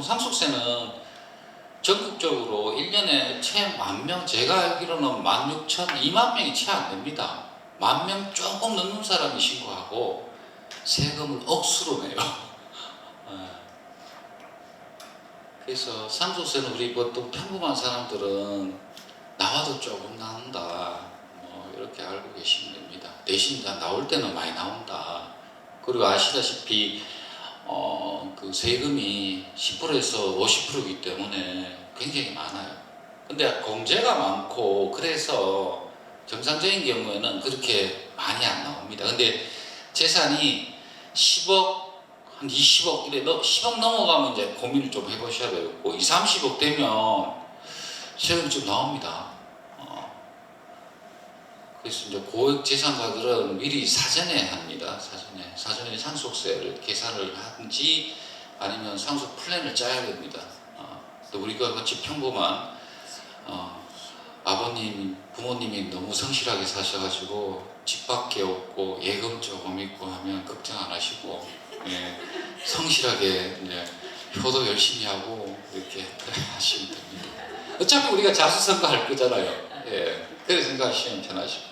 보통 상속세는 전국적으로 1년에 채 10,000명, 제가 알기로는 16,000, 20,000명이 채 안 됩니다. 10,000명 조금 넘는 사람이 신고하고 세금을 억수로 내요. 그래서 상속세는 우리 보통 평범한 사람들은 나와도 조금 나온다, 뭐 이렇게 알고 계시면 됩니다. 대신 나올 때는 많이 나온다. 그리고 아시다시피 그 세금이 10%에서 50%이기 때문에 굉장히 많아요. 근데 공제가 많고 그래서 정상적인 경우에는 그렇게 많이 안 나옵니다. 근데 재산이 10억, 한 20억 이래 10억 넘어가면 이제 고민을 좀 해보셔야 되겠고 20, 30억 되면 세금이 좀 나옵니다. 그래서 이제 고액 재산가들은 미리 사전에 합니다. 사전에 상속세를 계산을 하든지 아니면 상속 플랜을 짜야 됩니다. 또 우리가 같이 평범한 아버님, 부모님이 너무 성실하게 사셔가지고 집밖에 없고 예금 조금 있고 하면 걱정 안 하시고, 예, 성실하게 이제 효도 열심히 하고 이렇게 하시면 됩니다. 어차피 우리가 자수성가 할 거잖아요. 예, 그래서 생각하시면 편하시고요.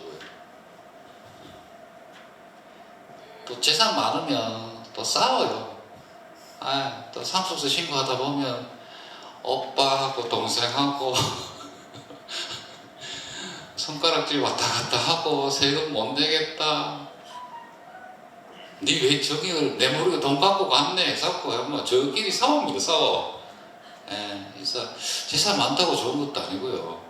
또 재산 많으면 또 싸워요. 또 상속세 신고하다 보면 오빠하고 동생하고 손가락질 왔다 갔다 하고 세금 못 내겠다. 니 왜 저기 내 모르게 돈 갖고 갔네. 자꾸 뭐 저끼리 싸웁니다. 싸워. 그래서 재산 많다고 좋은 것도 아니고요.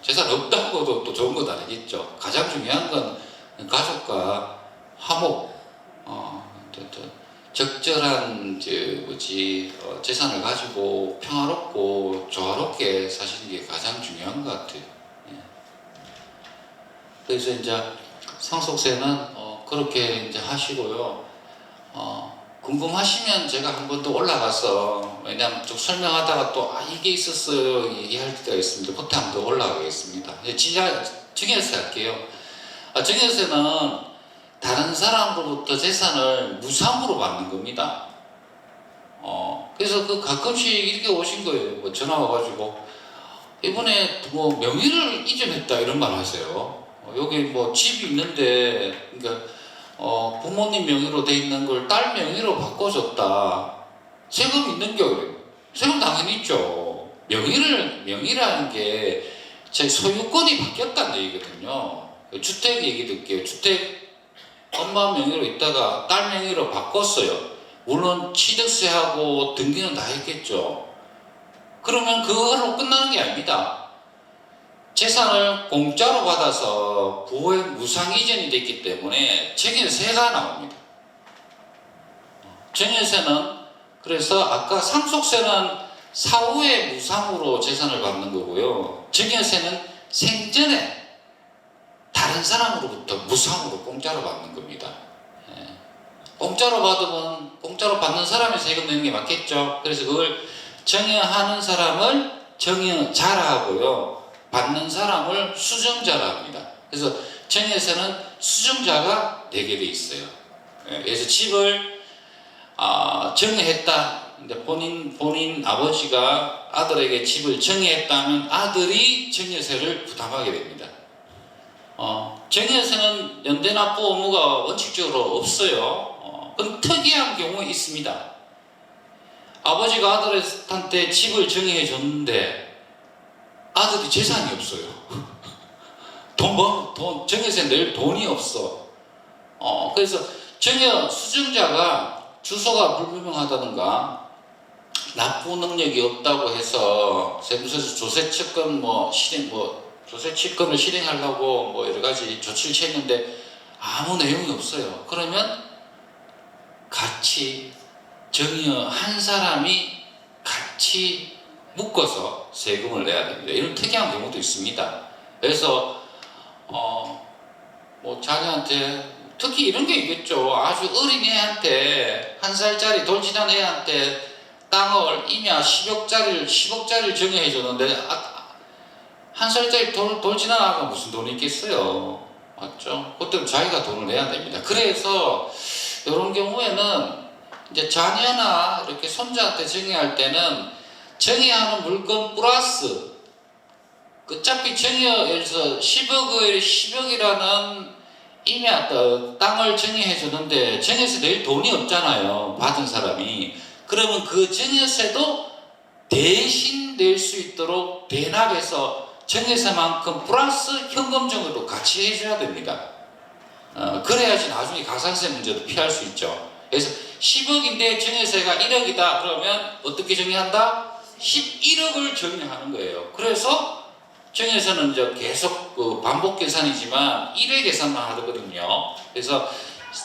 재산 없다고도 또 좋은 것도 아니겠죠. 가장 중요한 건 가족과 화목, 적절한 재산을 가지고 평화롭고 조화롭게 사시는 게 가장 중요한 것 같아요. 그래서 이제 상속세는 그렇게 이제 하시고요. 궁금하시면 제가 한 번 더 올라가서, 왜냐하면 좀 설명하다가 또 이게 있었어요 얘기할 때가 있습니다. 그때 한 번 더 올라가겠습니다. 진짜 증여세 할게요. 증여세는 다른 사람으로부터 재산을 무상으로 받는 겁니다. 그래서 가끔씩 이렇게 오신 거예요. 뭐 전화 와가지고 이번에 뭐 명의를 이전했다 이런 말 하세요. 여기 뭐 집이 있는데, 그러니까 부모님 명의로 돼 있는 걸 딸 명의로 바꿔줬다. 세금 있는 게 그래요. 세금 당연히 있죠. 명의라는 게 제 소유권이 바뀌었다는 얘기거든요. 주택 얘기 드릴게요. 주택 엄마 명의로 있다가 딸 명의로 바꿨어요. 물론 취득세하고 등기는 다 했겠죠. 그러면 그걸로 끝나는 게 아닙니다. 재산을 공짜로 받아서 부호에 무상 이전이 됐기 때문에 증여세가 나옵니다. 증여세는 그래서 아까 상속세는 사후에 무상으로 재산을 받는 거고요. 증여세는 생전에 다른 사람으로부터 무상으로 공짜로 받는 겁니다. 공짜로 받으면 공짜로 받는 사람이 세금 내는 게 맞겠죠. 그래서 그걸 증여하는 사람을 증여자라 하고요. 받는 사람을 수증자라 합니다. 그래서 증여세는 수증자가 내게 돼 있어요. 그래서 집을 증여했다. 본인 아버지가 아들에게 집을 증여했다면 아들이 증여세를 부담하게 됩니다. 증여세는 연대납부 의무가 원칙적으로 없어요. 그건 특이한 경우에 있습니다. 아버지가 아들한테 집을 증여해 줬는데 아들이 재산이 없어요. 증여세 낼 돈이 없어. 그래서 증여 수증자가 주소가 불분명하다든가 납부 능력이 없다고 해서 세무서에서 조세채권 조세채권을 실행하려고 여러 가지 조치를 취했는데 아무 내용이 없어요. 그러면 같이 증여한 사람이 같이 묶어서 세금을 내야 됩니다. 이런 특이한 경우도 있습니다. 그래서 자녀한테 특히 이런 게 있겠죠. 아주 어린 애한테 1살짜리 돌진한 애한테 땅을 임야 10억짜리를 증여해 줬는데 1살짜리 돌진한 아가 무슨 돈이 있겠어요. 맞죠? 그때는 자기가 돈을 내야 됩니다. 그래서 이런 경우에는 이제 자녀나 이렇게 손자한테 정의할 때는 정의하는 물건 플러스 어차피 정의에서 10억을 10억이라는 임야 땅을 정의해 주는데 정의세 낼 돈이 없잖아요. 받은 사람이. 그러면 그 정의세도 대신 낼 수 있도록 대납해서 정의세만큼 플러스 현금적으로 같이 해줘야 됩니다. 그래야지 나중에 가산세 문제도 피할 수 있죠. 그래서 10억인데 정의세가 1억이다 그러면 어떻게 정의한다? 11억을 정의하는 거예요. 그래서 정의세는 이제 계속 반복 계산이지만 1회 계산만 하거든요. 그래서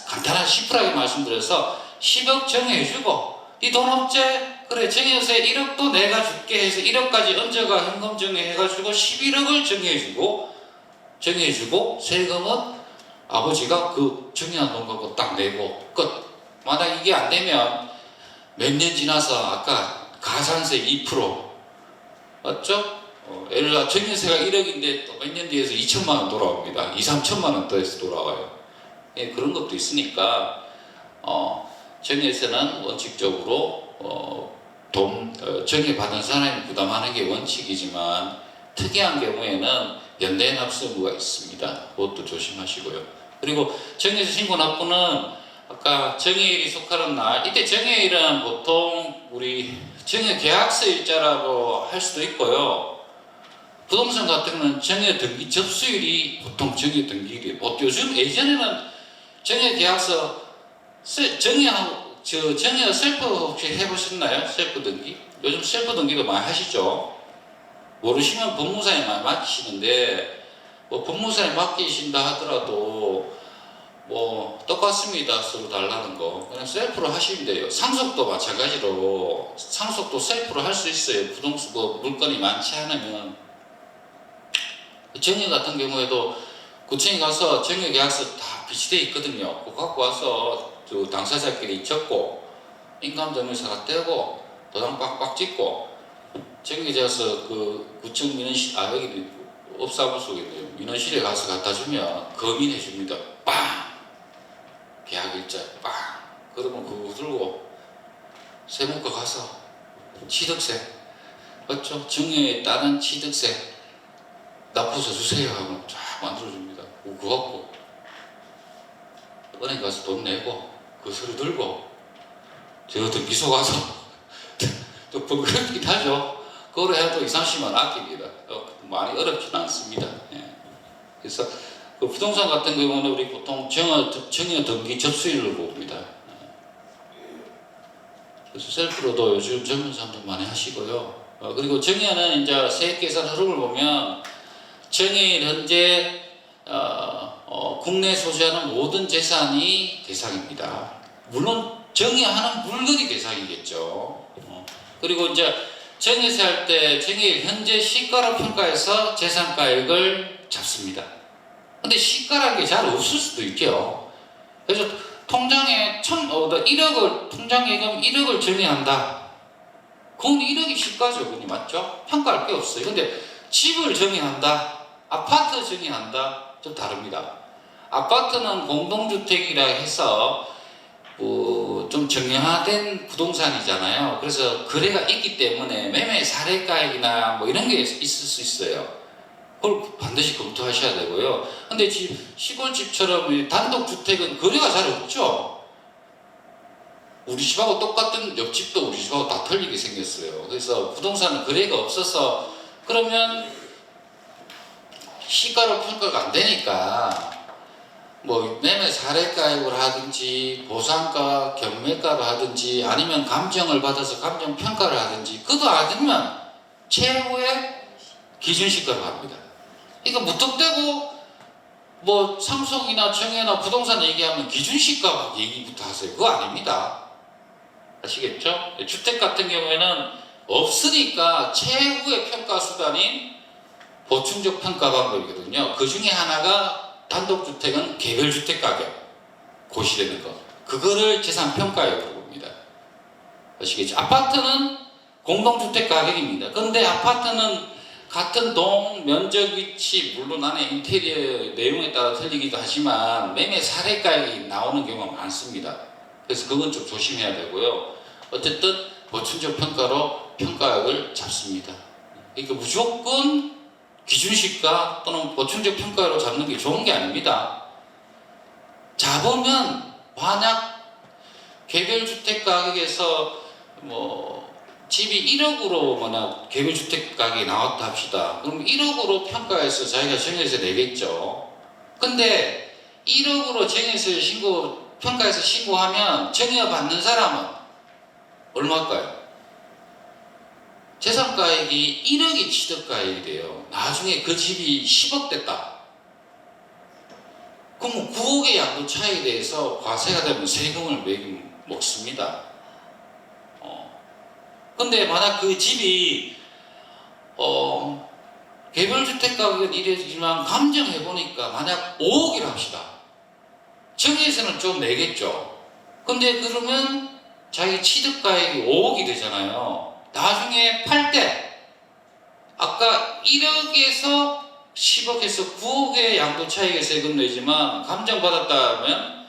간단한 심플하게 말씀드려서 10억 정해주고 이 돈 없지? 그래 정의세 1억도 내가 줄게 해서 1억까지 얹어가 현금 정의해가지고 11억을 정해주고 세금은 아버지가 그 정의한 돈 갖고 딱 내고 끝. 만약 이게 안 되면 몇 년 지나서 아까 가산세 2% 맞죠? 예를 들어 정의세가 1억인데 또 몇 년 뒤에서 2천만 원 돌아옵니다. 2, 3천만 원 더해서 돌아와요. 예, 그런 것도 있으니까 정의세는 원칙적으로 정의받은 사람이 부담하는 게 원칙이지만 특이한 경우에는 연대 납부 의무가 있습니다. 그것도 조심하시고요. 그리고 정의세 신고 납부는 아까 정의일이 속하는 날 이때 정의일은 보통 우리 정의계약서 일자라고 할 수도 있고요. 부동산 같은 경우는 정의등기 접수일이 보통 정의등기일이에요. 요즘 예전에는 정의계약서 정의 셀프 혹시 해보셨나요? 셀프 등기? 요즘 셀프 등기도 많이 하시죠. 모르시면 법무사에 많이 맡기시는데 뭐 법무사에 맡기신다 하더라도 뭐 똑같습니다. 서로 달라는 거 그냥 셀프로 하시면 돼요. 상속도 마찬가지로 상속도 셀프로 할 수 있어요. 부동산 물건이 많지 않으면. 정의 같은 경우에도 구청에 가서 정의계약서 다 비치되어 있거든요. 그거 갖고 와서 그 당사자끼리 적고 인감정의서가 떼고 도장 빡빡 찍고 정의계약서 그 구청 민원실 여기 업사무소겠네요. 민원실에 가서 갖다 주면 검인해 줍니다. 빵! 계약일자 빵! 그러면 그거 들고 세무과 가서 취득세 맞죠? 정의에 따른 취득세 납부서 주세요 하면 쫙 만들어줍니다. 그거 갖고 은행 가서 돈 내고 그 서류 들고 저 등기소 가서 또 번거롭긴 하죠. 그거로 해도 2, 30만 원 아낍니다. 많이 어렵진 않습니다. 예. 그래서 그 부동산 같은 경우는 우리 보통 정의 등기 접수일을 봅니다. 그래서 셀프로도 요즘 젊은 사람들 많이 하시고요. 그리고 정의는 이제 세액 계산 흐름을 보면 정의일 현재 국내 소지하는 모든 재산이 대상입니다. 물론 정의하는 물건이 대상이겠죠. 그리고 이제 정의세 할 때 정의일 현재 시가로 평가해서 재산가액을 잡습니다. 근데 시가라는 게 잘 없을 수도 있죠. 그래서 통장에 1억을 통장 예금 1억을 정의한다. 그건 1억이 시가죠, 그니 맞죠? 평가할 게 없어요. 근데 집을 정의한다. 아파트 정의한다. 좀 다릅니다. 아파트는 공동주택이라 해서 좀 정형화된 부동산이잖아요. 그래서 거래가 있기 때문에 매매 사례가액이나 뭐 이런 게 있을 수 있어요. 그걸 반드시 검토하셔야 되고요. 근데 시골집처럼 단독주택은 거래가 잘 없죠. 우리 집하고 똑같은 옆집도 우리 집하고 다 틀리게 생겼어요. 그래서 부동산은 거래가 없어서 그러면 시가로 평가가 안 되니까 뭐 매매 사례가액을 하든지 보상가 경매가를 하든지 아니면 감정을 받아서 감정 평가를 하든지 그도 아니면 최후의 기준시가로 합니다. 그러니까 무턱대고 뭐 상속이나 정해나 부동산 얘기하면 기준시가 얘기부터 하세요. 그거 아닙니다. 아시겠죠? 주택 같은 경우에는 없으니까 최후의 평가 수단인 보충적 평가 방법이거든요. 그 중에 하나가 단독주택은 개별주택 가격 고시되는 거 그거를 재산평가액으로 봅니다. 아시겠죠? 아파트는 공동주택 가격입니다. 그런데 아파트는 같은 동, 면적, 위치, 물론 안에 인테리어 내용에 따라 틀리기도 하지만 매매 사례가액이 나오는 경우가 많습니다. 그래서 그건 좀 조심해야 되고요. 어쨌든 보충적 평가로 평가액을 잡습니다. 그러니까 무조건 기준시가 또는 보충적 평가로 잡는 게 좋은 게 아닙니다. 잡으면 만약 개별주택 가격에서 뭐 집이 1억으로 만약 개별주택 가격이 나왔다 합시다. 그럼 1억으로 평가해서 자기가 정해서 내겠죠. 근데 1억으로 정해서 평가해서 신고하면 정해 받는 사람은 얼마일까요? 재산가액이 1억이 취득가액이 돼요. 나중에 그 집이 10억 됐다. 그럼 9억의 양도 차익에 대해서 과세가 되면 세금을 먹습니다. 근데 만약 그 집이 개별주택 가격은 이래지만 감정해보니까 만약 5억이라 합시다. 정의에서는 좀 내겠죠. 근데 그러면 자기 취득가액이 5억이 되잖아요. 나중에 팔 때 아까 1억에서 10억에서 9억의 양도 차익의 세금 내지만 감정받았다 하면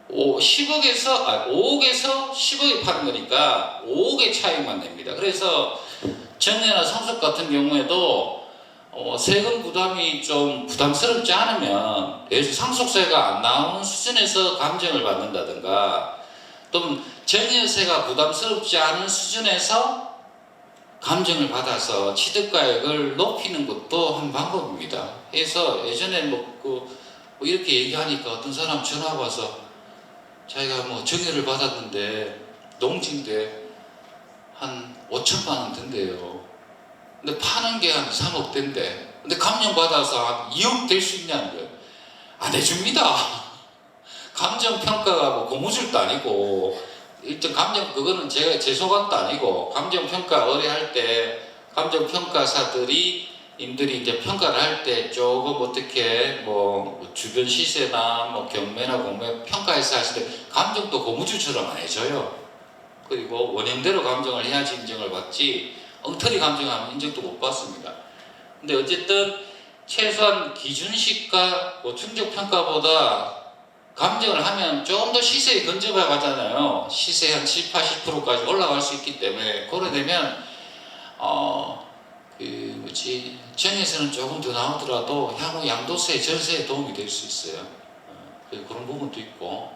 5억에서 10억에 파는 거니까 5억의 차익만 냅니다. 그래서 정례나 상속 같은 경우에도 세금 부담이 좀 부담스럽지 않으면 예를 들어 상속세가 안 나오는 수준에서 감정을 받는다든가 또는 정여세가 부담스럽지 않은 수준에서 감정을 받아서 취득가액을 높이는 것도 한 방법입니다. 그래서 예전에 뭐 이렇게 얘기하니까 어떤 사람 전화 와서 자기가 뭐 정여를 받았는데 농지인데 한 5천만 원 된대요. 근데 파는 게 한 3억 된대. 근데 감정받아서 한 2억 될 수 있냐는 거예요. 안 해줍니다. 감정평가가 뭐 고무줄도 아니고 일단 그거는 제 소관도 아니고 감정평가 의뢰할 때 감정평가사들이 임들이 이제 평가를 할 때 조금 어떻게 뭐 주변 시세나 뭐 경매나 공매 평가해서 하실 때 감정도 고무줄처럼 안 해줘요. 그리고 원형대로 감정을 해야지 인정을 받지 엉터리 감정하면 인정도 못 받습니다. 근데 어쨌든 최소한 기준시가 보충적 평가보다 감정을 하면 조금 더 시세에 근접해 가잖아요. 시세 한 7, 80%까지 올라갈 수 있기 때문에 고려되면 정에서는 조금 더 나오더라도 향후 양도세, 전세에 도움이 될 수 있어요. 그런 부분도 있고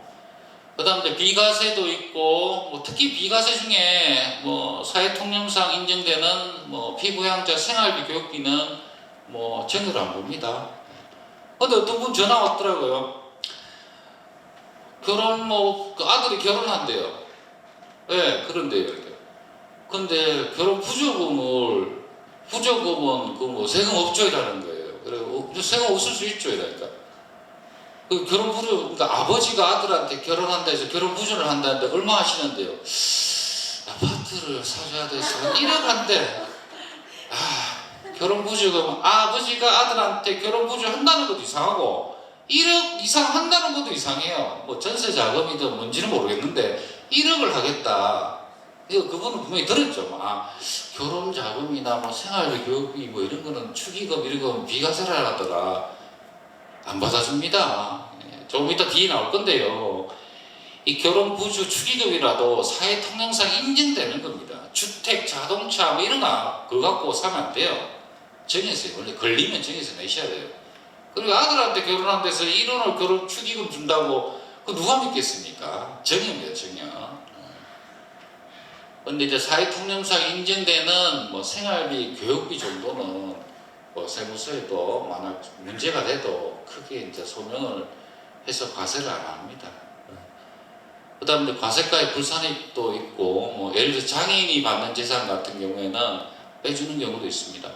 그 다음에 비과세도 있고 뭐 특히 비과세 중에 뭐 사회통념상 인정되는 뭐 피부양자 생활비 교육비는 뭐 정의를 안 봅니다. 근데 어떤 분 전화 왔더라고요. 그 아들이 결혼한대요. 네, 그런데요. 근데 결혼 부조금은 그 뭐 세금 없죠이라는 거예요. 그리고 세금 없을 수 있죠, 이러니까. 그 결혼 부조, 그러니까 아버지가 아들한테 결혼한다 해서 결혼 부조를 한다는데 얼마 하시는데요? 아파트를 사줘야 돼서 1억 한대. 결혼 부조금 아버지가 아들한테 결혼 부조 한다는 것도 이상하고 1억 이상 한다는 것도 이상해요. 뭐 전세 자금이든 뭔지는 모르겠는데 1억을 하겠다. 이거 그분은 분명히 들었죠. 결혼 자금이나 뭐 생활비, 교육비 뭐 이런 거는 축의금 이런 거 비과세라 하더라. 안 받아줍니다. 조금 이따 뒤에 나올 건데요. 이 결혼 부주 축의금이라도 사회 통념상 인정되는 겁니다. 주택, 자동차 뭐 이런 거 그거 갖고 사면 안 돼요. 정해서 원래 걸리면 정해서 내셔야 돼요. 그리고 아들한테 결혼한 데서 1원을 결혼 축의금 준다고 그 누가 믿겠습니까? 정의입니다, 정의. 근데 이제 사회통념상 인정되는 뭐 생활비, 교육비 정도는 뭐 세무서에도 만약 문제가 돼도 크게 이제 소명을 해서 과세를 안 합니다. 그 다음에 과세가의 불산입도 있고, 뭐 예를 들어 장애인이 받는 재산 같은 경우에는 빼주는 경우도 있습니다.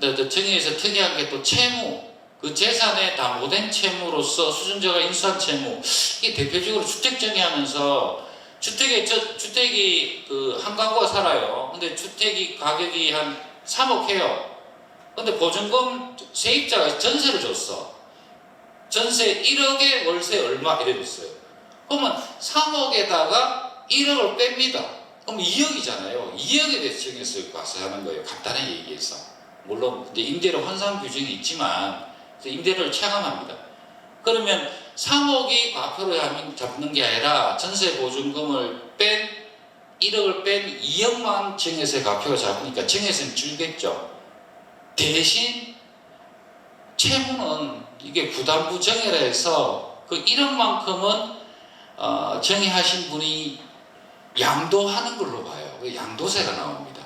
근데 정의에서 특이한 게 또 채무, 그 재산에 담보된 채무로서 수준자가 인수한 채무, 이게 대표적으로 주택 정의하면서 주택이 한 가구가 살아요. 근데 주택이 가격이 한 3억 해요. 근데 보증금 세입자가 전세를 줬어. 전세 1억에 월세 얼마 이래 줬어요. 그러면 3억에다가 1억을 뺍니다. 그럼 2억이잖아요. 2억에 대해서 정해서 과세하는 거예요. 간단하게 얘기해서. 물론 이제 임대료 환산 규정이 있지만 임대료를 차감합니다. 그러면 3억이 과표로 잡는 게 아니라 전세 보증금을 뺀 1억을 뺀 2억만 증여세 과표가 잡으니까 증여세는 줄겠죠. 대신 채무는 이게 부담부 정해라 해서 그 1억만큼은 정의하신 분이 양도하는 걸로 봐요. 양도세가 나옵니다.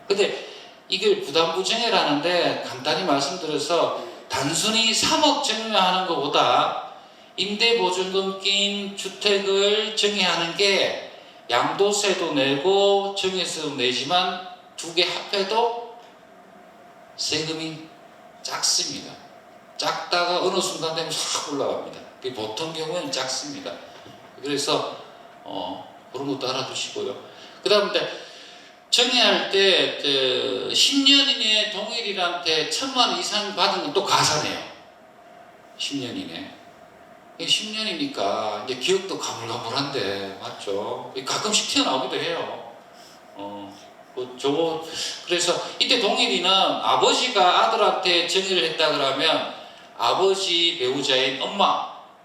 근데 이걸 부담부 정해라는데 간단히 말씀드려서 단순히 3억 정의하는 것보다 임대보증금 낀 주택을 정의하는 게 양도세도 내고 정의세도 내지만 두 개 합해도 세금이 작습니다. 작다가 어느 순간 되면 확 올라갑니다. 보통 경우에는 작습니다. 그래서 그런 것도 알아두시고요. 그 다음에 정의할 때 10년 이내 동일인한테 1,000만 원 이상 받은 건 또 가산해요. 10년 이내. 10년이니까 이제 기억도 가물가물한데 맞죠? 가끔씩 튀어나오기도 해요. 그래서 이때 동일이는 아버지가 아들한테 정의를 했다 그러면 아버지 배우자인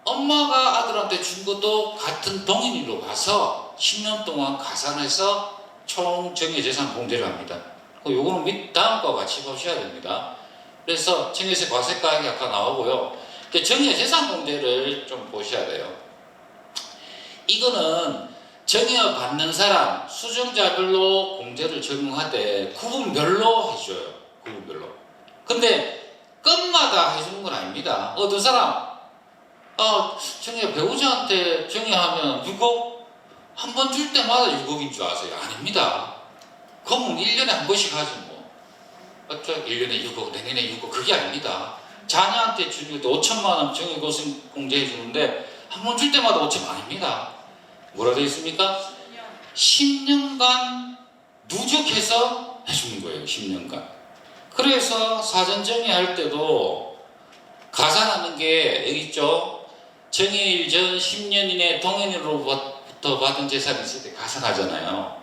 엄마가 아들한테 준 것도 같은 동일인으로 봐서 10년 동안 가산해서 총 정의재산 공제를 합니다. 요거는 다음과 같이 보셔야 됩니다. 그래서 증여세 과세가액이 아까 나오고요. 정의재산 공제를 좀 보셔야 돼요. 이거는 정여 받는 사람 수정자별로 공제를 적용하되 구분별로 해줘요. 구분별로. 근데 건마다 해주는 건 아닙니다. 어떤 사람 정여 배우자한테 정여하면 6억 한 번 줄 때마다 6억인 줄 아세요? 아닙니다. 그러면 1년에 한 번씩 하지 뭐. 맞죠? 1년에 6억, 내년에 6억 그게 아닙니다. 자녀한테 주는 것도 5천만 원 정여 공제해 주는데 한 번 줄 때마다 5천만 원입니다. 뭐라 되어 있습니까? 10년간 누적해서 해주는 거예요. 10년간. 그래서 사전 정의할 때도 가산하는 게 여기 있죠. 정의일 전 10년 이내 동인으로부터 받은 재산이 있을 때 가산하잖아요.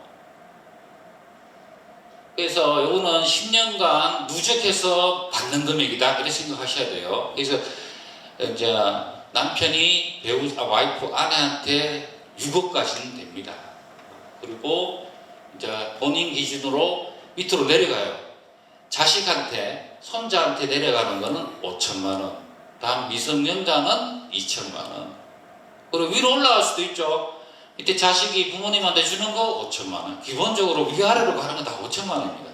그래서 이거는 10년간 누적해서 받는 금액이다 이렇게 생각하셔야 돼요. 그래서 이제 남편이 와이프 아내한테 6억까지는 됩니다. 그리고 이제 본인 기준으로 밑으로 내려가요. 자식한테 손자한테 내려가는 거는 5천만 원. 다음 미성년자는 2천만 원. 그리고 위로 올라갈 수도 있죠. 이때 자식이 부모님한테 주는 거 5천만 원. 기본적으로 위아래로 가는 건 다 5천만 원입니다.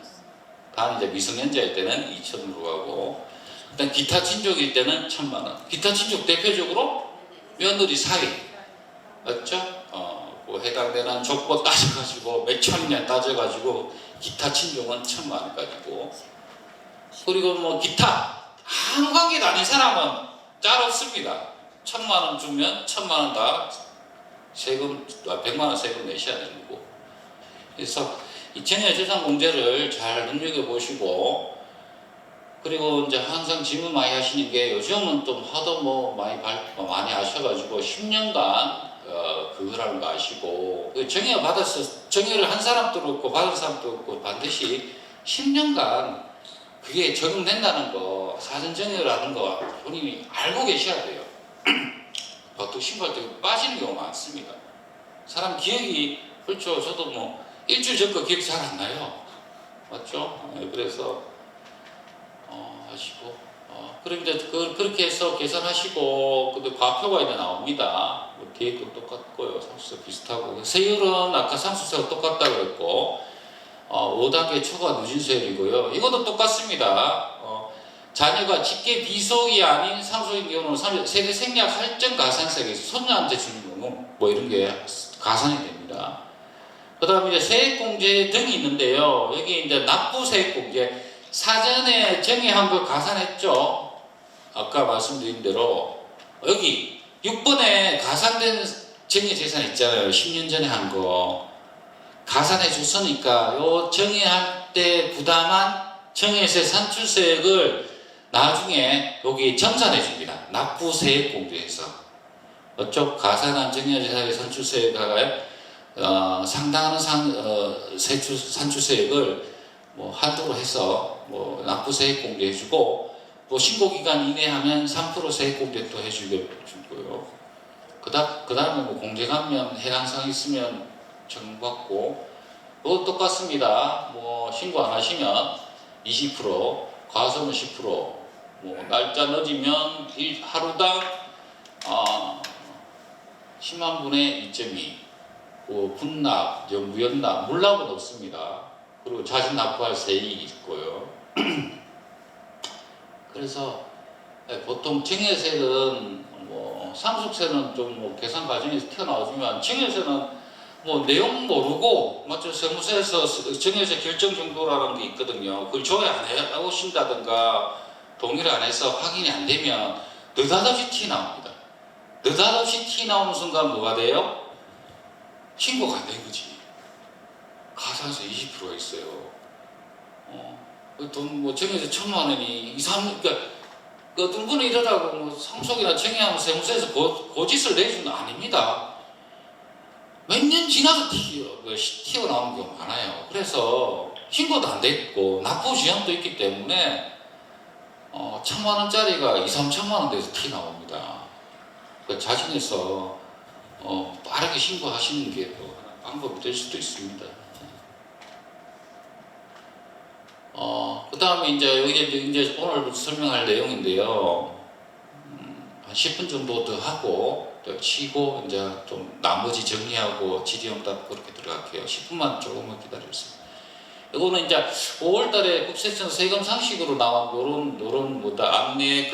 단 이제 미성년자일 때는 2천으로 가고, 일단 기타 친족일 때는 1,000만 원. 기타 친족 대표적으로 며느리 사위, 맞죠? 뭐 해당되는 조건 따져가지고 몇 천년 따져가지고 기타 친족은 1,000만 원까지고, 그리고 뭐 기타 아무 관계도 아닌 사람은 짤 없습니다. 1,000만 원 주면 1,000만 원 다 세금, 100만 원 세금 내셔야 되는 거고. 그래서 이 정여재산 공제를 잘 눈여겨보시고, 그리고 이제 항상 질문 많이 하시는 게 요즘은 좀 하도 뭐 많이 하셔가지고 10년간 그거라는 거 아시고, 정여 받았어, 정여를 한 사람도 없고 받은 사람도 없고 반드시 10년간 그게 적용된다는 거, 사전 정여라는 거 본인이 알고 계셔야 돼요. 보통 신고할 때 빠지는 경우가 많습니다. 사람 기억이, 그렇죠. 저도 뭐 일주일 전 거 기억 잘 안 나요. 맞죠? 그래서 하시고, 그럼 이제 그렇게 해서 계산하시고, 근데 과표가 이제 나옵니다. 뭐 계획도 똑같고요. 상수세 비슷하고. 세율은 아까 상수세가 똑같다 그랬고, 5단계 초과 누진세율이고요. 이것도 똑같습니다. 자녀가 직계 비속이 아닌 상속인 경우는 세대 생략 할증 가산세가 있어요. 손녀한테 주는 경우, 뭐 이런 게 가산이 됩니다. 그 다음에 이제 세액공제 등이 있는데요. 여기 이제 납부 세액공제. 사전에 정의한 거 가산했죠. 아까 말씀드린 대로 여기 6번에 가산된 정의재산 있잖아요. 10년 전에 한 거 가산해 줬으니까 요 정의할 때 부담한 정의세 산출세액을 나중에 여기 정산해 줍니다. 납부세액 공제해서 어쪽 가산한 정의재산의 산출세액에 상당한 산출세액을 뭐 한도로 해서 뭐 납부세액 공제해주고, 뭐 신고 기간 이내 하면 3% 세액 공제도 해주고요. 그 다음에 뭐 공제감면 해당 사항 있으면 적용받고, 또 똑같습니다. 뭐 신고 안 하시면 20%, 과소는 10%, 뭐 날짜 늦으면 하루당 10만 분의 2.2, 뭐 분납, 무연납, 물납은 없습니다. 그리고 자진 납부할 세액이 있고요. 그래서 보통 증여세는 뭐 상속세는 좀 뭐 계산 과정에서 튀어나오지만 증여세는 뭐 내용 모르고 맞죠? 세무서에서 증여세 결정 정도라는 게 있거든요. 그걸 조회 안 해오신다든가 동의를 안 해서 확인이 안 되면 느닷없이 티 나옵니다. 느닷없이 티 나오는 순간 뭐가 돼요? 신고가 안 된 거지. 가산세 20%가 있어요. 돈 뭐 증여세 1,000만 원이 그러니까 그 어떤 분은 이러다고 뭐 상속이나 증여하면 세무서에서 고짓을 내주는 거 아닙니다. 몇 년 지나서 튀어나오는 경우가 많아요. 그래서 신고도 안 돼 있고 납부 지연도 있기 때문에 1,000만 원짜리가 2, 3천만 원 돼서 튀 나옵니다. 그러니까 자신해서 빠르게 신고하시는 게 또 방법이 될 수도 있습니다. 그 다음에 이제 오늘 설명할 내용인데요. 한 10분 정도 더 하고 또 쉬고 이제 좀 나머지 정리하고 질의응답 그렇게 들어갈게요. 10분만 조금만 기다려주세요. 이거는 이제 5월달에 국세청 세금 상식으로 나온 요런 안내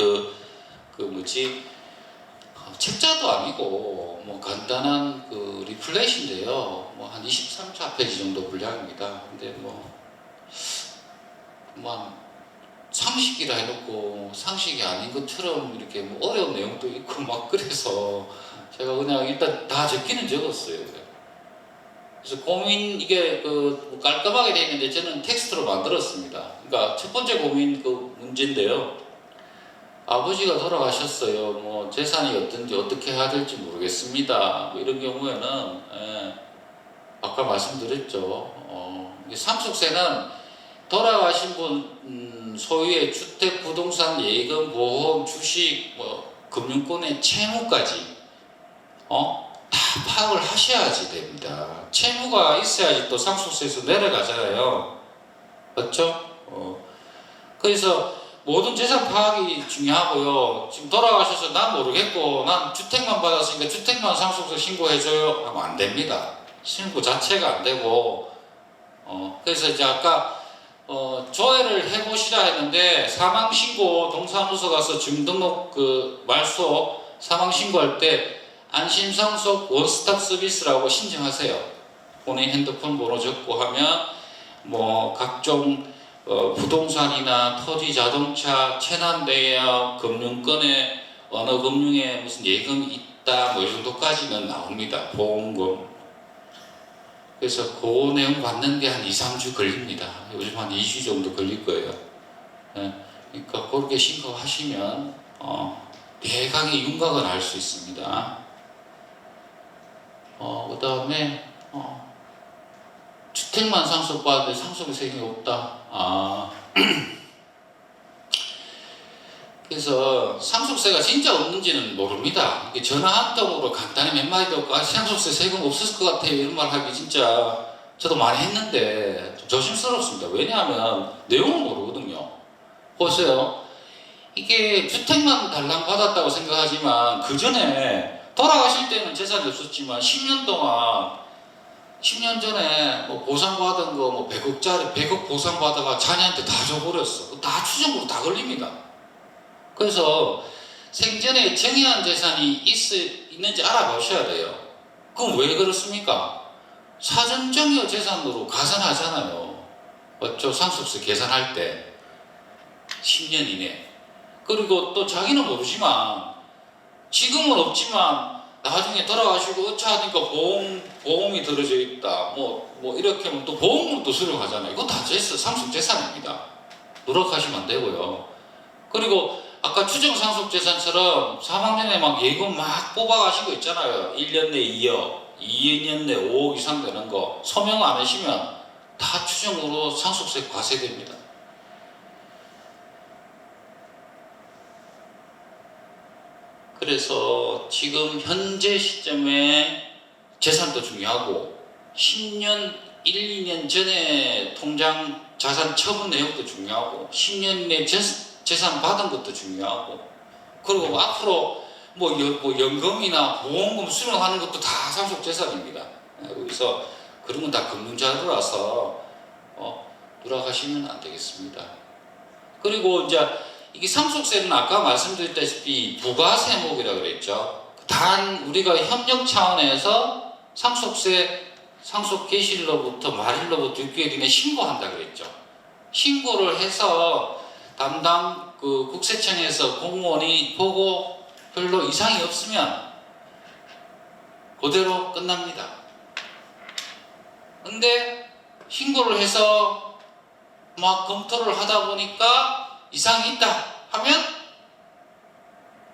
책자도 아니고 뭐 간단한 리플렛인데요. 뭐 한 23페이지 정도 분량입니다. 근데 뭐 상식이라 해놓고 상식이 아닌 것처럼 이렇게 뭐 어려운 내용도 있고 막 그래서 제가 그냥 일단 다 적기는 적었어요. 그래서 고민 이게 깔끔하게 되어 있는데 저는 텍스트로 만들었습니다. 그러니까 첫 번째 고민 문제인데요. 아버지가 돌아가셨어요. 뭐 재산이 어떤지 어떻게 해야 될지 모르겠습니다. 뭐 이런 경우에는 아까 말씀드렸죠. 상속세는 돌아가신 분 소유의 주택, 부동산, 예금, 보험, 주식, 금융권의 채무까지 다 파악을 하셔야지 됩니다. 채무가 있어야지 또 상속세에서 내려가잖아요. 맞죠? 그래서 모든 재산 파악이 중요하고요. 지금 돌아가셔서 난 모르겠고 난 주택만 받았으니까 주택만 상속세 신고해줘요 하면 안 됩니다. 신고 자체가 안 되고 그래서 이제 아까 조회를 해보시라 했는데 사망신고 동사무소 가서 주민등록 말소 사망신고할 때 안심상속 원스톱 서비스라고 신청하세요. 본인 핸드폰 번호 적고 하면 뭐 각종 부동산이나 토지, 자동차, 체납대여, 금융권에 어느 금융에 무슨 예금이 있다 뭐 이 정도까지는 나옵니다. 보험금. 그래서 그 내용 받는 게 한 2, 3주 걸립니다. 요즘 한 2주 정도 걸릴 거예요. 그러니까 그렇게 신고하시면 대강의 윤곽은 알 수 있습니다. 그 다음에 주택만 상속받는데 상속의 세금이 없다. 그래서 상속세가 진짜 없는지는 모릅니다. 전화 한 통으로 간단히 몇 마디 듣고 상속세 세금 없을 것 같아요 이런 말 하기 진짜 저도 많이 했는데 좀 조심스럽습니다. 왜냐하면 내용을 모르거든요. 보세요. 이게 주택만 달랑 받았다고 생각하지만 그 전에 돌아가실 때는 재산이 없었지만 10년 동안 10년 전에 뭐 보상받은 거 뭐 100억짜리 100억 보상받아가 자녀한테 다 줘버렸어. 다 추정으로 다 걸립니다. 그래서 생전에 정의한 재산이 있는지 알아보셔야 돼요. 그럼 왜 그렇습니까? 사전정의 재산으로 가산하잖아요. 맞죠? 상속세 계산할 때 10년 이내. 그리고 또 자기는 모르지만 지금은 없지만 나중에 돌아가시고 어쩌하니까 보험이 들어져 있다. 뭐 이렇게 하면 또 보험금도 수령하잖아요. 이거 다 상속 재산입니다. 누락하시면 안 되고요. 그리고 아까 추정상속재산처럼 사망 전에 막 예금 막 뽑아가시고 있잖아요. 1년 내 2억, 2년 내 5억 이상 되는 거 소명 안 하시면 다 추정으로 상속세 과세됩니다. 그래서 지금 현재 시점에 재산도 중요하고 10년, 1, 2년 전에 통장 자산 처분 내역도 중요하고 10년 내 재산 받은 것도 중요하고 그리고 앞으로 뭐 연금이나 보험금 수령하는 것도 다 상속재산입니다. 그래서 그런 건 다 금융자료라서 돌아가시면 안 되겠습니다. 그리고 이제 이게 상속세는 아까 말씀드렸다시피 부가세목이라 그랬죠. 단 우리가 협력 차원에서 상속 개시일로부터 말일로부터 6개월 이내 신고한다 그랬죠. 신고를 해서 담당 그 국세청에서 공무원이 보고 별로 이상이 없으면 그대로 끝납니다. 근데 신고를 해서 막 검토를 하다 보니까 이상이 있다 하면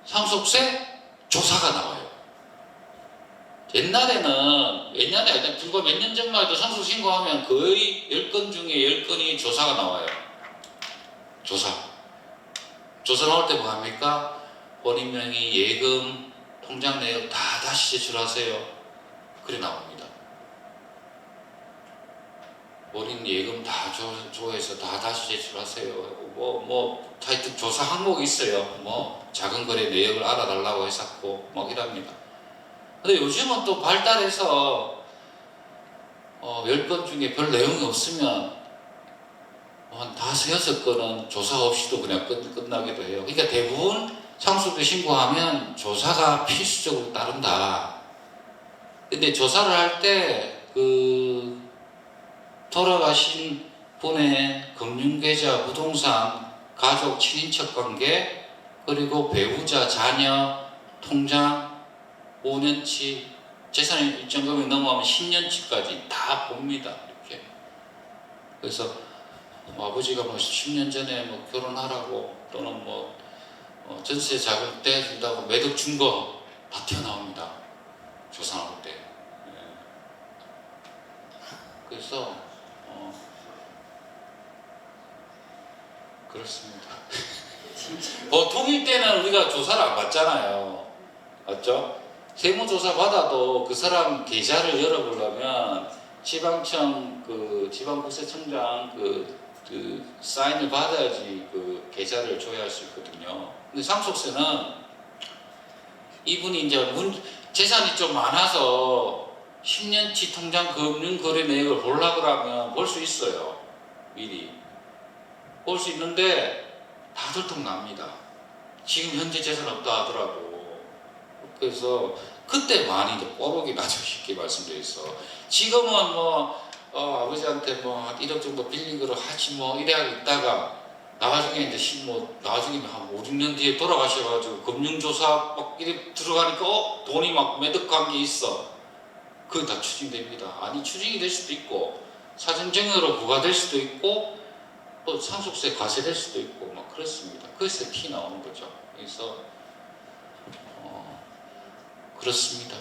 상속세 조사가 나와요. 옛날에 불과 몇 년 전만 해도 상속 신고하면 거의 10건 중에 10건이 조사가 나와요. 조사 나올 때 뭐 합니까? 본인 명의 예금, 통장 내역 다 다시 제출하세요. 그래 나옵니다. 본인 예금 다 조회해서 다 다시 제출하세요. 하여튼 조사 항목이 있어요. 작은 거래 내역을 알아달라고 했었고, 이랍니다. 근데 요즘은 또 발달해서, 10건 중에 별 내용이 없으면, 한 5, 6건은 조사 없이도 그냥 끝나기도 해요. 그러니까 대부분 상속세 신고하면 조사가 필수적으로 따른다. 근데 조사를 할 때, 돌아가신 분의 금융계좌, 부동산, 가족, 친인척 관계, 그리고 배우자, 자녀, 통장, 5년치, 재산 일정 금액 넘어가면 10년치까지 다 봅니다. 이렇게. 그래서 아버지가 10년 전에 결혼하라고 또는 전세 자금 떼준다고 매덕 준 거 다 튀어나옵니다. 조사 나올 때. 그래서 그렇습니다. 보통일 때는 우리가 조사를 안 받잖아요. 맞죠? 세무조사 받아도 그 사람 계좌를 열어보려면 지방청 지방국세청장 사인을 받아야지 그 계좌를 조회할 수 있거든요. 근데 상속세는 이분이 이제 재산이 좀 많아서 10년치 통장 금융거래 내역을 보려고 하면 볼 수 있어요. 미리. 볼 수 있는데 다 들통납니다. 지금 현재 재산 없다 하더라도. 그래서 그때 많이 뽀록이 나죠. 쉽게 말씀드려서. 지금은 아버지한테 한 1억 정도 빌린 거를 하지 이래야 있다가 나중에 나중에 한 5, 6년 뒤에 돌아가셔가지고 금융조사 이래 들어가니까 돈이 매덕한 게 있어. 그거 다 추징됩니다. 아니 추징이 될 수도 있고 사전증여로 부과될 수도 있고 또 상속세 과세될 수도 있고 그렇습니다. 그래서 티 나오는 거죠. 그래서 그렇습니다.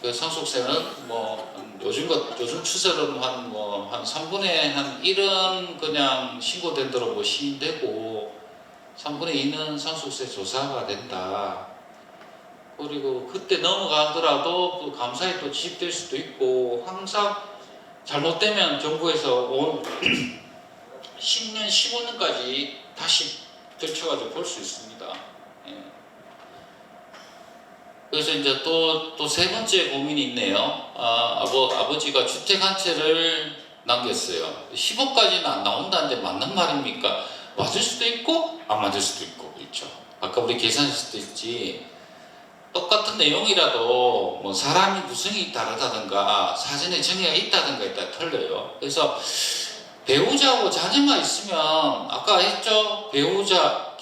그 상속세는 요즘 추세로는 한 3분의 1은 그냥 신고된 대로 시인되고 3분의 2는 상속세 조사가 된다. 그리고 그때 넘어가더라도 그 감사에 또 지입될 수도 있고 항상 잘못되면 정부에서 10년, 15년까지 다시 들춰가지고 볼 수 있습니다. 예. 그래서 이제 또 세 번째 고민이 있네요. 아버지가 주택 한 채를 남겼어요. 10억까지는 안 나온다는데 맞는 말입니까? 맞을 수도 있고 안 맞을 수도 있고 있죠. 아까 우리 계산했을 때 있지. 똑같은 내용이라도 사람이 구성이 다르다든가 사전에 정의가 있다든가 있다 틀려요. 그래서 배우자하고 자녀만 있으면 아까 했죠. 배우자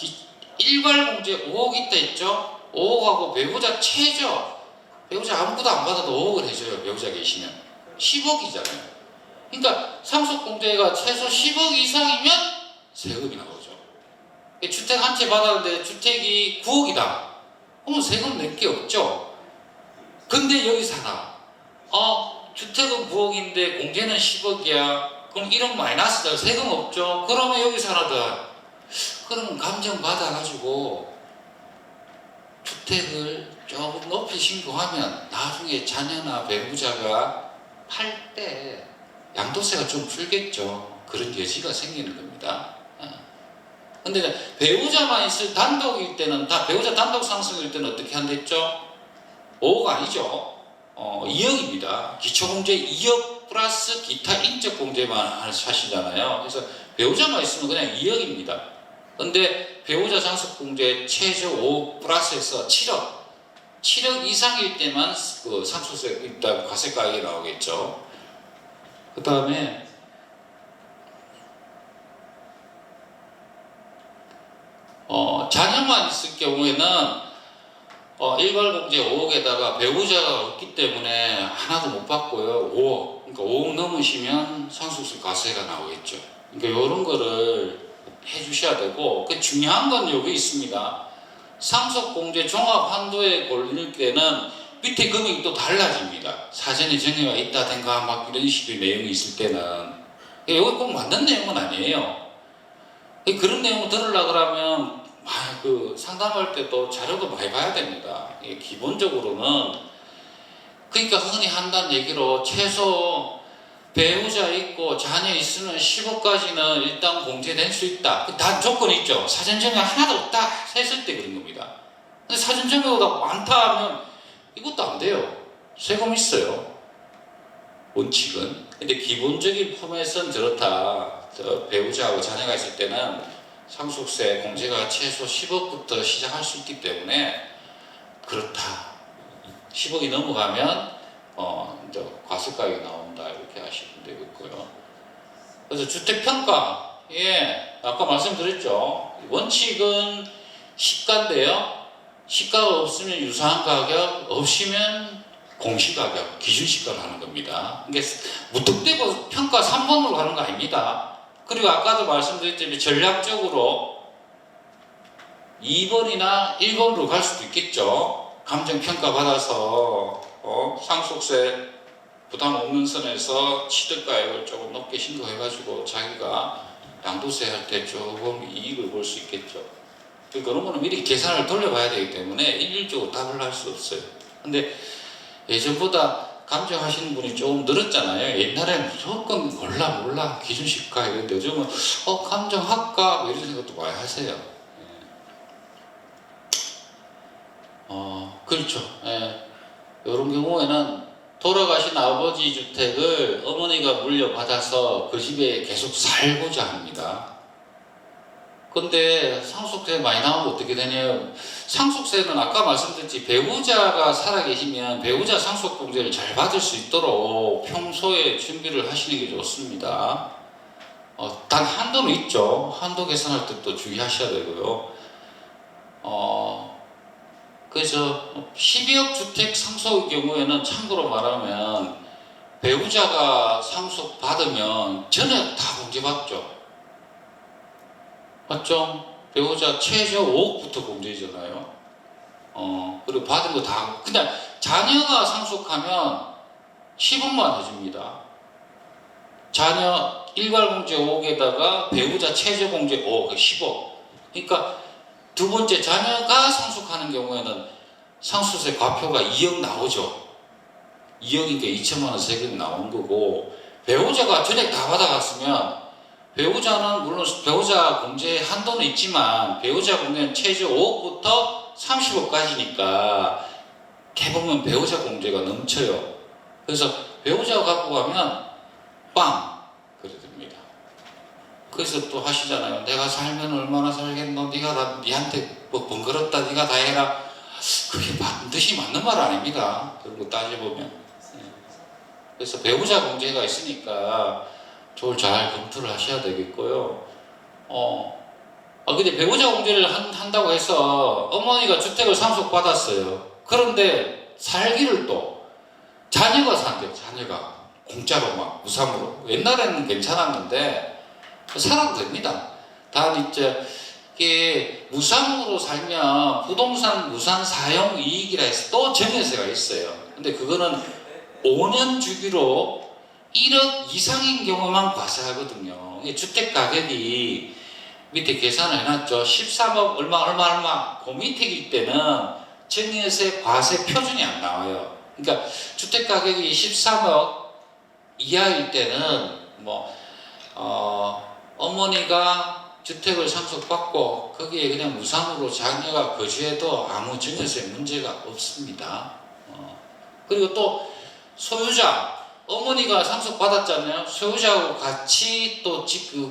일괄공제 5억 있다 했죠. 5억하고 배우자 최저 배우자 아무것도 안 받아도 5억을 해줘요. 배우자 계시면 10억이잖아요. 그러니까 상속공제가 최소 10억 이상이면 세금이 나오죠. 주택 한 채 받았는데 주택이 9억이다. 그러면 세금 낼 게 없죠. 근데 여기 살아. 주택은 9억인데 공제는 10억이야. 그럼 1억 마이너스다. 세금 없죠. 그러면 여기 살아도 그러면 감정 받아가지고 주택을 조금 높이 신고하면 나중에 자녀나 배우자가 팔 때 양도세가 좀 줄겠죠. 그런 여지가 생기는 겁니다. 근데 배우자만 있을 단독일 때는, 다 배우자 단독 상속일 때는 어떻게 한댔죠? 5억 아니죠. 2억입니다. 기초공제 2억 플러스 기타 인적공제만 하시잖아요. 그래서 배우자만 있으면 그냥 2억입니다. 근데 배우자 상속공제 최저 5억 플러스해서 7억 이상일 때만 그 상속세 일단 과세가액이 나오겠죠. 그 다음에 자녀만 있을 경우에는 일괄공제 5억에다가 배우자가 없기 때문에 하나도 못 받고요. 5억. 그러니까 5억 넘으시면 상속세 과세가 나오겠죠. 그러니까 이런 거를 해주셔야 되고, 그 중요한 건 여기 있습니다. 상속공제 종합 한도에 걸릴 때는 밑에 금액이 또 달라집니다. 사전에 정해가 있다든가 막 이런 식의 내용이 있을 때는. 여기 꼭 맞는 내용은 아니에요. 그런 내용을 들으려고 그러면 그 상담할 때도 자료도 많이 봐야 됩니다. 기본적으로는, 그러니까 흔히 한다는 얘기로 최소 배우자 있고 자녀 있으면 10억까지는 일단 공제될 수 있다. 다 조건이 있죠. 사전정액 하나도 없다 했을 때 그런 겁니다. 근데 사전정액보다 많다 하면 이것도 안 돼요. 세금 있어요. 원칙은. 근데 기본적인 포맷은 저렇다. 배우자하고 자녀가 있을 때는 상속세 공제가 최소 10억부터 시작할 수 있기 때문에 그렇다. 10억이 넘어가면 이제 과세가액이 나온다 이렇게 하시면 되겠고요. 그래서 주택평가, 아까 말씀드렸죠. 원칙은 시가인데요. 시가가 없으면 유사한 가격, 없으면 공시가격, 기준시가를 하는 겁니다. 이게 무턱대고 평가 3번으로 가는 거 아닙니다. 그리고 아까도 말씀드렸지만 전략적으로 2번이나 1번으로 갈 수도 있겠죠. 감정평가 받아서 상속세 부담 없는 선에서 취득가액을 조금 높게 신고해가지고 자기가 양도세 할 때 조금 이익을 볼 수 있겠죠. 그런 거는 미리 계산을 돌려봐야 되기 때문에 일률적으로 답을 할 수 없어요. 근데 예전보다 감정하시는 분이 조금 늘었잖아요. 옛날에는 무조건 몰라 기준시가 이런데 요즘은 감정할까 뭐 이런 생각도 많이 하세요. 그렇죠. 이런 경우에는 돌아가신 아버지 주택을 어머니가 물려받아서 그 집에 계속 살고자 합니다. 근데 상속세 많이 나오면 어떻게 되냐요? 상속세는 아까 말씀드렸지, 배우자가 살아계시면 배우자 상속공제를 잘 받을 수 있도록 평소에 준비를 하시는 게 좋습니다. 단 한도는 있죠. 한도 계산할 때 또 주의하셔야 되고요. 그래서 12억 주택 상속의 경우에는 참고로 말하면 배우자가 상속 받으면 전액 다 공제받죠. 맞죠? 배우자 최저 5억부터 공제잖아요. 그리고 받은 거 다. 그냥 자녀가 상속하면 10억만 해줍니다. 자녀 일괄공제 5억에다가 배우자 최저 공제 5억, 10억. 그러니까 두 번째 자녀가 상속하는 경우에는 상속세 과표가 2억 나오죠. 2억이니까 2천만 원 세금이 나온 거고, 배우자가 전액 다 받아갔으면 배우자는 물론 배우자 공제 한도는 있지만 배우자 공제는 최저 5억부터 30억까지니까 해보면 배우자 공제가 넘쳐요. 그래서 배우자가 갖고 가면 빵! 그래 됩니다. 그래서 또 하시잖아요. 내가 살면 얼마나 살겠노? 네가 니한테 뭐 번거롭다. 네가 다 해라. 그게 반드시 맞는 말 아닙니다. 그런 거 따져보면. 그래서 배우자 공제가 있으니까 저걸 잘 검토를 하셔야 되겠고요. 근데 배우자 공제를 한다고 해서 어머니가 주택을 상속받았어요. 그런데 살기를 또 자녀가 산대요. 자녀가 공짜로 막 무상으로. 옛날에는 괜찮았는데 살아도 됩니다. 단 이게 무상으로 살면 부동산 무상 사용 이익이라 해서 또 증여세가 있어요. 근데 그거는 5년 주기로 1억 이상인 경우만 과세하거든요. 주택 가격이 밑에 계산을 해놨죠. 13억 얼마 그 밑에일 때는 증여세 과세 표준이 안 나와요. 그러니까 주택 가격이 13억 이하일 때는 어머니가 주택을 상속받고 거기에 그냥 무상으로 자녀가 거주해도 아무 증여세 문제가 없습니다. 그리고 또 소유자, 어머니가 상속받았잖아요. 소유자하고 같이 또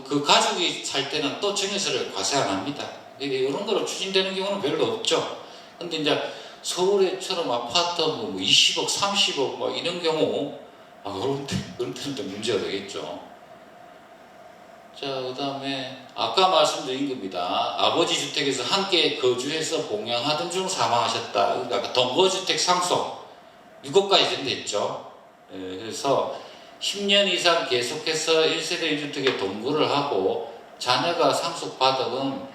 그 가족이 살 때는 또 증여세를 과세 안 합니다. 이런 거로 추진되는 경우는 별로 없죠. 근데 이제 서울에처럼 아파트 20억, 30억 이런 경우 그런 때는 좀 문제가 되겠죠. 자, 그 다음에 아까 말씀드린 겁니다. 아버지 주택에서 함께 거주해서 봉양하던 중 사망하셨다. 그러니까 동거주택 상속 6억까지 된댔죠. 그래서 10년 이상 계속해서 1세대 1주택에 동거를 하고 자녀가 상속받으면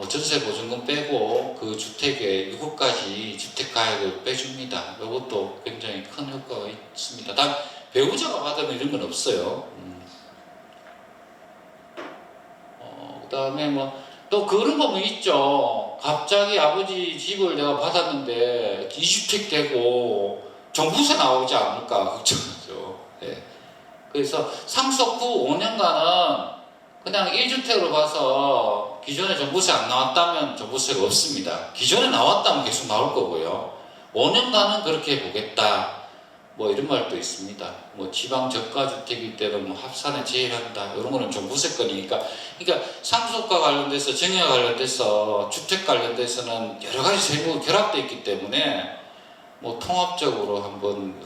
전세 보증금 빼고 그 주택에 6억까지 주택 가액을 빼줍니다. 이것도 굉장히 큰 효과가 있습니다. 단 배우자가 받으면 이런 건 없어요. 그 다음에 또 그런 거 있죠. 갑자기 아버지 집을 내가 받았는데 2주택 되고 종부세 나오지 않을까 걱정하죠. 네. 그래서 상속 후 5년간은 그냥 1주택으로 봐서 기존에 종부세 안 나왔다면 종부세가 없습니다. 기존에 나왔다면 계속 나올 거고요. 5년간은 그렇게 보겠다. 이런 말도 있습니다. 지방 저가주택일 때는 합산에 제외한다. 이런 거는 종부세권이니까. 그러니까 상속과 관련돼서 증여와 관련돼서 주택 관련돼서는 여러 가지 세무가 결합되어 있기 때문에 통합적으로 한번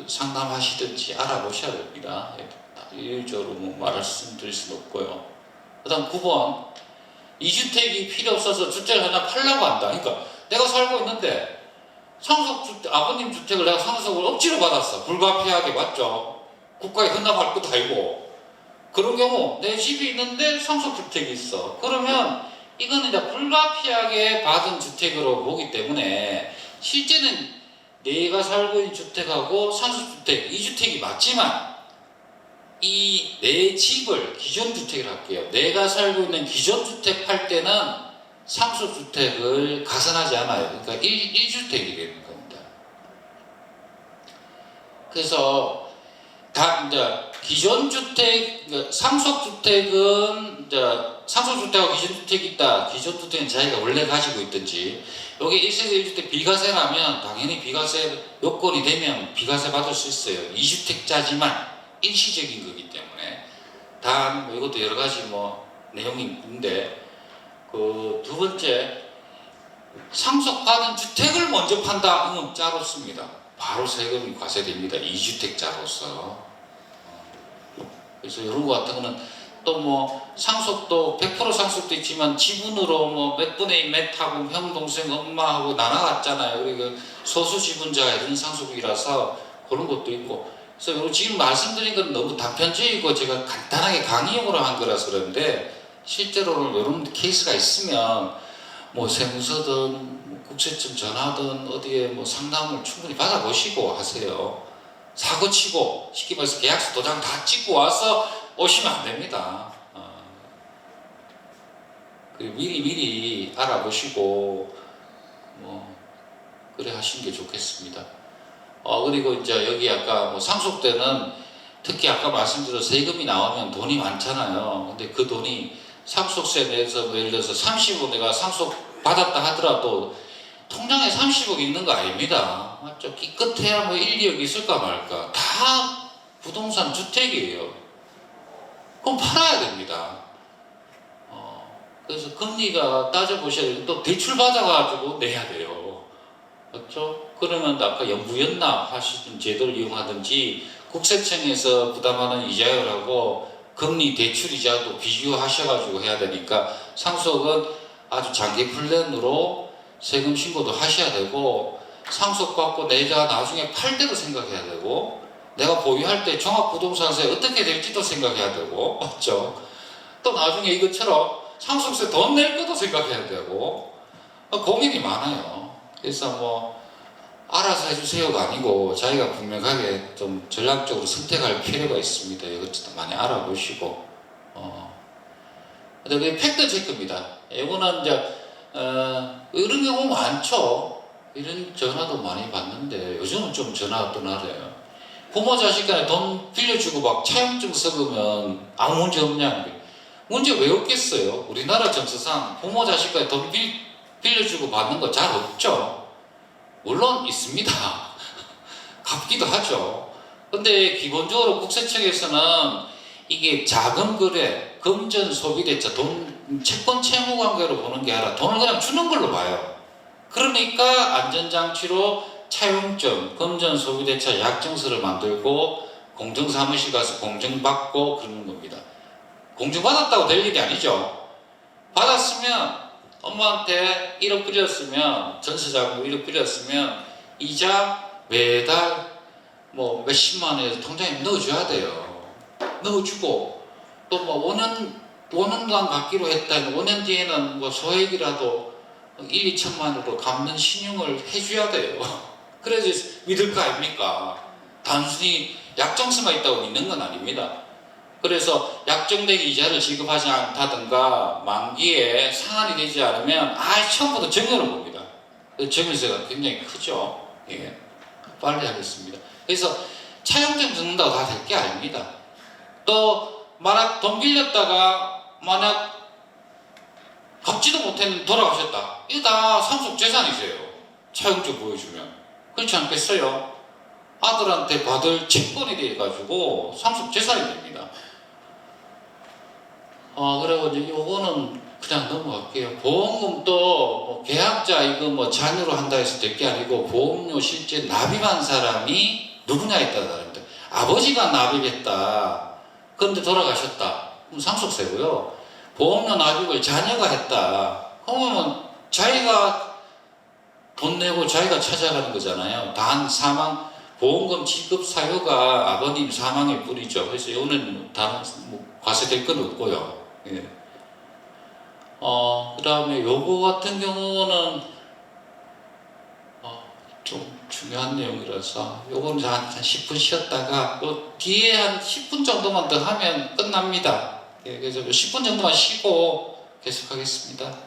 상담하시든지 알아보셔야 됩니다. 일률적으로 말씀드릴 수는 없고요. 그 다음 9번 2주택이 필요 없어서 주택을 하나 팔려고 한다. 그러니까 내가 살고 있는데 아버님 주택을 내가 상속을 억지로 받았어. 불가피하게 맞죠. 국가에 헌납할 것도 아니고. 그런 경우 내 집이 있는데 상속주택이 있어. 그러면 이거는 이제 불가피하게 받은 주택으로 보기 때문에 실제는 내가 살고 있는 주택하고 상속주택 2주택이 맞지만 이 내 집을 기존주택을 할게요. 내가 살고 있는 기존주택 팔 때는 상속주택을 가산하지 않아요. 그러니까 1주택이 되는 겁니다. 그래서 이제 기존주택, 상속주택은 이제 상속주택하고 기존주택이 있다. 기존주택은 자기가 원래 가지고 있든지 여기 1세대 1주택 비과세라면 당연히 비과세 요건이 되면 비과세 받을 수 있어요. 2주택자지만 일시적인 거기 때문에. 단 이것도 여러 가지 내용이 있는데 그 두 번째 상속받은 주택을 먼저 판다. 이건 짜롭습니다. 바로 세금이 과세됩니다. 2주택자로서. 그래서 이런 거 같은 거는 또 상속도 100% 상속도 있지만 지분으로 몇 분의 1 몇 하고 형, 동생, 엄마하고 나눠갔잖아요. 그리고 소수 지분자 이런 상속이라서 그런 것도 있고. 그래서 지금 말씀드린 건 너무 단편적이고 제가 간단하게 강의용으로 한 거라서 그런데 실제로는 이런 케이스가 있으면 세무서든 국세청 전화든 어디에 상담을 충분히 받아보시고 하세요. 사고치고 쉽게 말해서 계약서 도장 다 찍고 와서 오시면 안 됩니다. 미리 알아보시고 그래 하시는 게 좋겠습니다. 그리고 이제 여기 아까 상속되는 특히 아까 말씀드린 세금이 나오면 돈이 많잖아요. 근데 그 돈이 상속세 내서 예를 들어서 30억 내가 상속 받았다 하더라도 통장에 30억 있는 거 아닙니다. 맞죠? 기껏해야 1, 2억 있을까 말까. 다 부동산 주택이에요. 그럼 팔아야 됩니다. 그래서 금리가 따져보셔야 되고 또 대출 받아가지고 내야 돼요. 그렇죠? 그러면 아까 연부연납 하시는 제도를 이용하든지 국세청에서 부담하는 이자율하고 금리 대출 이자도 비교하셔가지고 해야 되니까 상속은 아주 장기 플랜으로 세금 신고도 하셔야 되고 상속받고 내가 나중에 팔 때도 생각해야 되고 내가 보유할 때 종합부동산세 어떻게 될지도 생각해야 되고 맞죠? 또 나중에 이것처럼 상속세 돈 낼 것도 생각해야 되고 고민이 많아요. 그래서 알아서 해주세요가 아니고 자기가 분명하게 좀 전략적으로 선택할 필요가 있습니다. 이것도 많이 알아보시고 그다음에 팩트 체크입니다. 이거는 이제 이런 경우 많죠. 이런 전화도 많이 받는데 요즘은 좀 전화가 떠나래요. 부모 자식 간에 돈 빌려주고 막 차용증 썩으면 아무 문제 없냐? 문제 왜 없겠어요? 우리나라 정서상 부모 자식 간에 돈 빌려주고 받는 거 잘 없죠. 물론 있습니다. 갚기도 하죠. 근데 기본적으로 국세청에서는 이게 자금 거래, 금전 소비대차, 채권 채무 관계로 보는 게 아니라 돈을 그냥 주는 걸로 봐요. 그러니까 안전장치로 차용증, 금전 소비대차 약정서를 만들고 공정사무실 가서 공증받고 그러는 겁니다. 공증받았다고 될 일이 아니죠. 받았으면 엄마한테 1억 빌렸으면, 전세자금 1억 빌렸으면 이자 매달 뭐 몇십만 원에서 통장에 넣어줘야 돼요. 넣어주고 또 뭐 5년간 갚기로 했다면 5년 뒤에는 뭐 소액이라도 1, 2천만 원으로 갚는 신용을 해줘야 돼요. 그래야지 믿을 거 아닙니까? 단순히 약정서만 있다고 믿는 건 아닙니다. 그래서 약정된 이자를 지급하지 않다든가 만기에 상환이 되지 않으면 처음부터 정여를 봅니다. 정여세가 굉장히 크죠. 예. 빨리 하겠습니다. 그래서 차용증 듣는다고 다 될 게 아닙니다. 또 만약 돈 빌렸다가 만약 갚지도 못했는데 돌아가셨다. 이거 다 상속재산이세요. 차용증 보여주면. 그렇지 않겠어요? 아들한테 받을 채권이 돼가지고 상속재산이 됩니다. 그리고 이제 요거는 그냥 넘어갈게요. 보험금도 뭐 계약자 이거 뭐 자녀로 한다 해서 될 게 아니고 보험료 실제 납입한 사람이 누구냐에 따라 다릅니다. 아버지가 납입했다. 그런데 돌아가셨다. 그럼 상속세고요. 보험료 납입을 자녀가 했다. 그러면 자기가 돈 내고 자기가 찾아가는 거잖아요. 단 사망 보험금 지급 사유가 아버님 사망일 뿐이죠. 그래서 이거는 다른 과세될 건 없고요. 예. 그 다음에 요거 같은 경우는 좀 중요한 내용이라서 요거는 한 10분 쉬었다가 요 뒤에 한 10분 정도만 더 하면 끝납니다. 예, 그래서 10분 정도만 쉬고 계속하겠습니다.